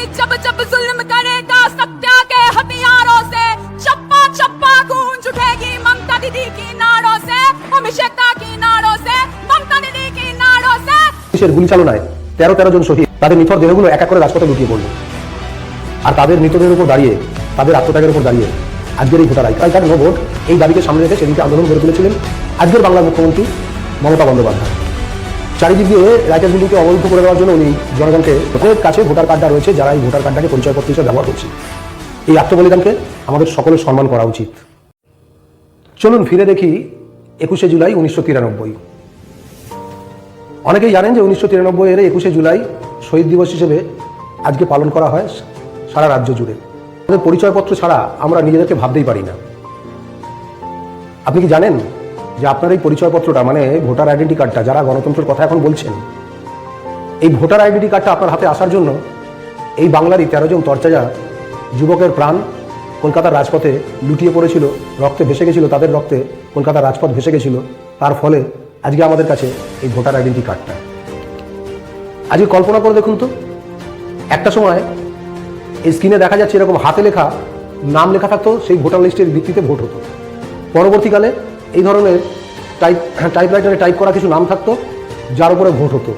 जब जब जुल्म करेगा सत्या के हथियारों से चप्पा चप्पा गूंज उठेगी ममता दीदी की नाड़ों से, अभिषेकता की नाड़ों से, ममता दीदी की नाड़ों से। পুলিশের গুলি চালনায় 13 জন শহীদ, তাদের নিথর দেহগুলো এক এক করে রাজপথে লুটিয়ে পড়ল। আর তাদের মৃতদেহের উপর দাঁড়িয়ে, তাদের আত্মত্যাগের উপর দাঁড়িয়ে আজকের এই voter I card no vote এই দাবিকে সামনে রেখে সেদিকে আন্দোলন গড়ে তুলেছিলেন আজকের বাংলার মুখ্যমন্ত্রী মমতা বন্দ্যোপাধ্যায়। চারিদিক দিয়ে রাইটার্স বিল্ডিংকে অবরুদ্ধ করে দেওয়ার জন্য উনি জনগণকে প্রত্যেকের কাছে ভোটার কার্ডটা রয়েছে, যারা এই ভোটার কার্ডটাকে পরিচয়পত্র হিসেবে ব্যবহার করছে। এই আত্মবলিদানকে আমাদের সকলের সম্মান করা উচিত। চলুন ফিরে দেখি 21শে জুলাই 1993। অনেকেই জানেন যে 1993 এর 21শে জুলাই শহীদ দিবস হিসেবে আজকে পালন করা হয় সারা রাজ্য জুড়ে। আমাদের পরিচয়পত্র ছাড়া আমরা নিজেদেরকে ভাবতেই পারি না। আপনি কি জানেন যে আপনার এই পরিচয়পত্রটা মানে ভোটার আইডেন্টি কার্ডটা, যারা গণতন্ত্রের কথা এখন বলছেন, এই ভোটার আইডেন্টি কার্ডটা আপনার হাতে আসার জন্য এই বাংলারই 13 জন তরতাজা যুবকের প্রাণ কলকাতার রাজপথে লুটিয়ে পড়েছিল, রক্তে ভেসে গেছিল, তাদের রক্তে কলকাতার রাজপথ ভেসে গেছিল। তার ফলে আজকে আমাদের কাছে এই ভোটার আইডেন্টি কার্ডটা। আজকে কল্পনা করে দেখুন তো, একটা সময় এই স্ক্রিনে দেখা যাচ্ছে এরকম হাতে লেখা নাম লেখা থাকতো, সেই ভোটার লিস্টের ভিত্তিতে ভোট হতো। পরবর্তীকালে এই ধরনের টাইপরাইটারে টাইপ করা কিছু নাম থাকতো, যার উপরে ভোট হতো।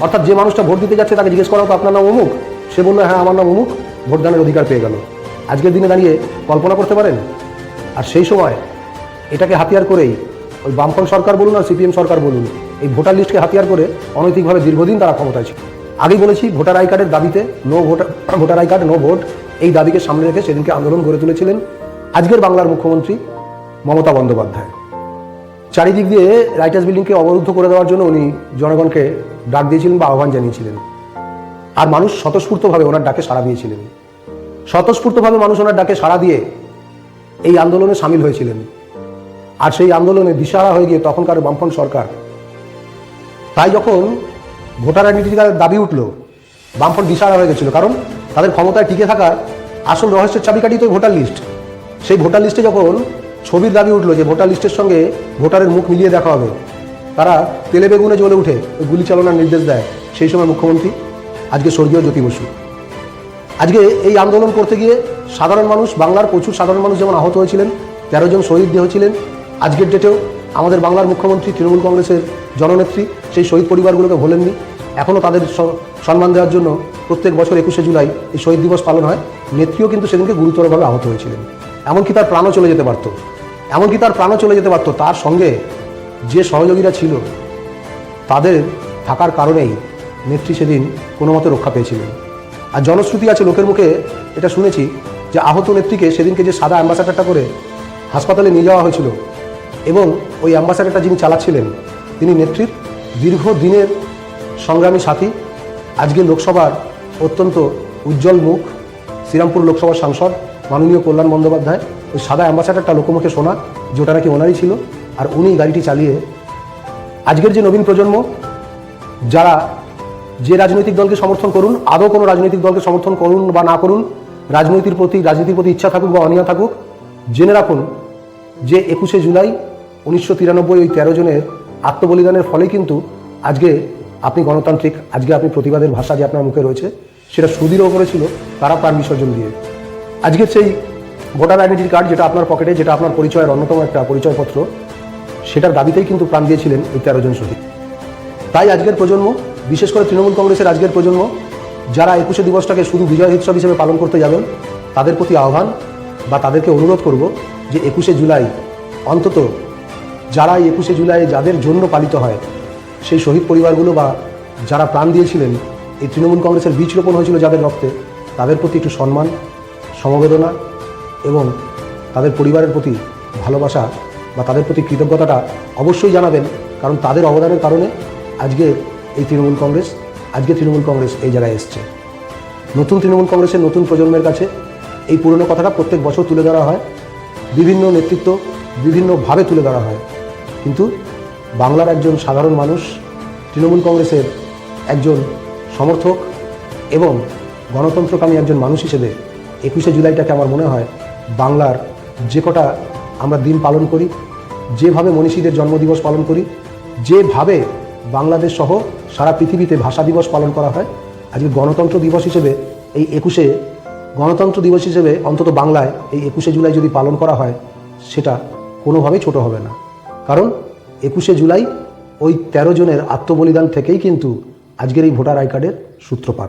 অর্থাৎ যে মানুষটা ভোট দিতে যাচ্ছে তাকে জিজ্ঞেস করা হতো আপনার নাম অমুক, সে বললো হ্যাঁ আমার নাম অমুক, ভোটদানের অধিকার পেয়ে গেল। আজকের দিনে দাঁড়িয়ে কল্পনা করতে পারেন? আর সেই সময় এটাকে হাতিয়ার করেই ওই বামফ্রন্ট সরকার বলুন আর সিপিএম সরকার বলুন, এই ভোটার লিস্টকে হাতিয়ার করে অনৈতিকভাবে দীর্ঘদিন তারা ক্ষমতায় ছিল। আগেই বলেছি, ভোটার আই কার্ডের দাবিতে voter I card no vote এই দাবিকে সামনে রেখে সেদিনকে আন্দোলন গড়ে তুলেছিলেন আজকের বাংলার মুখ্যমন্ত্রী মমতা বন্দ্যোপাধ্যায়। চারিদিক দিয়ে রাইটার্স বিল্ডিংকে অবরুদ্ধ করে দেওয়ার জন্য উনি জনগণকে ডাক দিয়েছিলেন বা আহ্বান জানিয়েছিলেন। আর মানুষ স্বতঃস্ফূর্তভাবে ওনার ডাকে সাড়া দিয়েছিলেন। স্বতঃস্ফূর্তভাবে মানুষ ওনার ডাকে সাড়া দিয়ে এই আন্দোলনে সামিল হয়েছিলেন। আর সেই আন্দোলনে দিশাহারা হয়ে গিয়ে তখনকার বামফ্রন্ট সরকার, তাই যখন ভোটার আইডেন্টি কার্ডের দাবি উঠল, বামফ্রন্ট দিশাহারা হয়ে গেছিল। কারণ তাদের ক্ষমতায় টিকে থাকার আসল রহস্যের চাবিকাঠি তো ভোটার লিস্ট। সেই ভোটার লিস্টে যখন ছবির দাবি উঠলো যে ভোটার লিস্টের সঙ্গে ভোটারের মুখ মিলিয়ে দেখা হবে, তারা তেলে বেগুনে জ্বলে উঠে ওই গুলি চালানোর নির্দেশ দেয় সেই সময় মুখ্যমন্ত্রী, আজকে স্বর্গীয় জ্যোতি বসু। আজকে এই আন্দোলন করতে গিয়ে সাধারণ মানুষ, বাংলার প্রচুর সাধারণ মানুষ যেমন আহত হয়েছিলেন, 13 জন শহীদ হয়েছিলেন, আজকের ডেটেও আমাদের বাংলার মুখ্যমন্ত্রী তৃণমূল কংগ্রেসের জননেত্রী সেই শহীদ পরিবারগুলোকে ভোলেননি। এখনও তাদের সম্মান দেওয়ার জন্য প্রত্যেক বছর 21শে জুলাই এই শহীদ দিবস পালন হয়। নেত্রীও কিন্তু সেদিনকে গুরুতরভাবে আহত হয়েছিলেন। এমনকি তার প্রাণও চলে যেতে পারত। তার সঙ্গে যে সহযোগীরা ছিল তাদের থাকার কারণেই নেত্রী সেদিন কোনো মতে রক্ষা পেয়েছিলেন। আর জনশ্রুতি আছে, লোকের মুখে এটা শুনেছি যে আহত নেত্রীকে সেদিনকে যে সাদা অ্যাম্বাসাডারটা করে হাসপাতালে নিয়ে যাওয়া হয়েছিল এবং ওই অ্যাম্বাসাডারটা যিনি চালাচ্ছিলেন তিনি নেত্রীর দীর্ঘদিনের সংগ্রামী সাথী, আজকে লোকসভার অত্যন্ত উজ্জ্বল মুখ, শ্রীরামপুর লোকসভার সাংসদ মাননীয় কল্যাণ বন্দ্যোপাধ্যায়। ওই সাদা অ্যাম্বাসাডারটা লোকমুখে শোনা যে ওটা নাকি ওনারই ছিল। আর উনি গাড়িটি চালিয়ে আজকের যে নবীন প্রজন্ম, যারা যে রাজনৈতিক দলকে সমর্থন করুন, আদৌ কোনো রাজনৈতিক দলকে সমর্থন করুন বা না করুন, রাজনীতির প্রতি ইচ্ছা থাকুক বা অনীহা থাকুক, জেনে রাখুন যে 21শে জুলাই 1993 ওই 13 জনের আত্মবলিদানের ফলে কিন্তু আজকে আপনি গণতান্ত্রিক, আজকে আপনি প্রতিবাদের ভাষা যে আপনার মুখে রয়েছে সেটা সুদৃঢ় করেছিল তারা প্রাণ বিসর্জন দিয়ে। আজকের সেই ভোটার আইডেন্টি কার্ড যেটা আপনার পকেটে, যেটা আপনার পরিচয়ের অন্যতম একটা পরিচয়পত্র, সেটার দাবিতেই কিন্তু প্রাণ দিয়েছিলেন এই 13 জন শহীদ। তাই আজকের প্রজন্ম, বিশেষ করে তৃণমূল কংগ্রেসের আজকের প্রজন্ম, যারা 21শে দিবসটাকে শুধু বিজয় উৎসব হিসেবে পালন করতে যাবেন, তাদের প্রতি আহ্বান বা তাদেরকে অনুরোধ করব যে 21শে জুলাই অন্তত যারা 21শে জুলাই যাদের জন্য পালিত হয় সেই শহীদ পরিবারগুলো বা যারা প্রাণ দিয়েছিলেন, এই তৃণমূল কংগ্রেসের বীজ রোপণ হয়েছিল যাদের রক্তে, তাদের প্রতি একটু সম্মান, সমবেদনা এবং তাদের পরিবারের প্রতি ভালোবাসা বা তাদের প্রতি কৃতজ্ঞতাটা অবশ্যই জানাবেন। কারণ তাদের অবদানের কারণে আজকে তৃণমূল কংগ্রেস এই জায়গায় এসছে। নতুন তৃণমূল কংগ্রেসের নতুন প্রজন্মের কাছে এই পুরনো কথাটা প্রত্যেক বছর তুলে ধরা হয়, বিভিন্ন নেতৃত্ব বিভিন্নভাবে তুলে ধরা হয়। কিন্তু বাংলার একজন সাধারণ মানুষ, তৃণমূল কংগ্রেসের একজন সমর্থক এবং গণতন্ত্রকামী একজন মানুষ হিসেবে 21শে জুলাইটাকে আমার মনে হয় বাংলার যে কটা আমরা দিন পালন করি, যেভাবে মনীষীদের জন্মদিবস পালন করি, যেভাবে বাংলাদেশ সহ সারা পৃথিবীতে ভাষা দিবস পালন করা হয়, আজকে গণতন্ত্র দিবস হিসেবে এই 21শে গণতন্ত্র দিবস হিসেবে অন্তত বাংলায় এই 21শে জুলাই যদি পালন করা হয় সেটা কোনোভাবেই ছোট হবে না। কারণ 21শে জুলাই ওই 13 জনের আত্মবলিদান থেকেই কিন্তু আজকের এই ভোটার আই কার্ডের সূত্রপাত।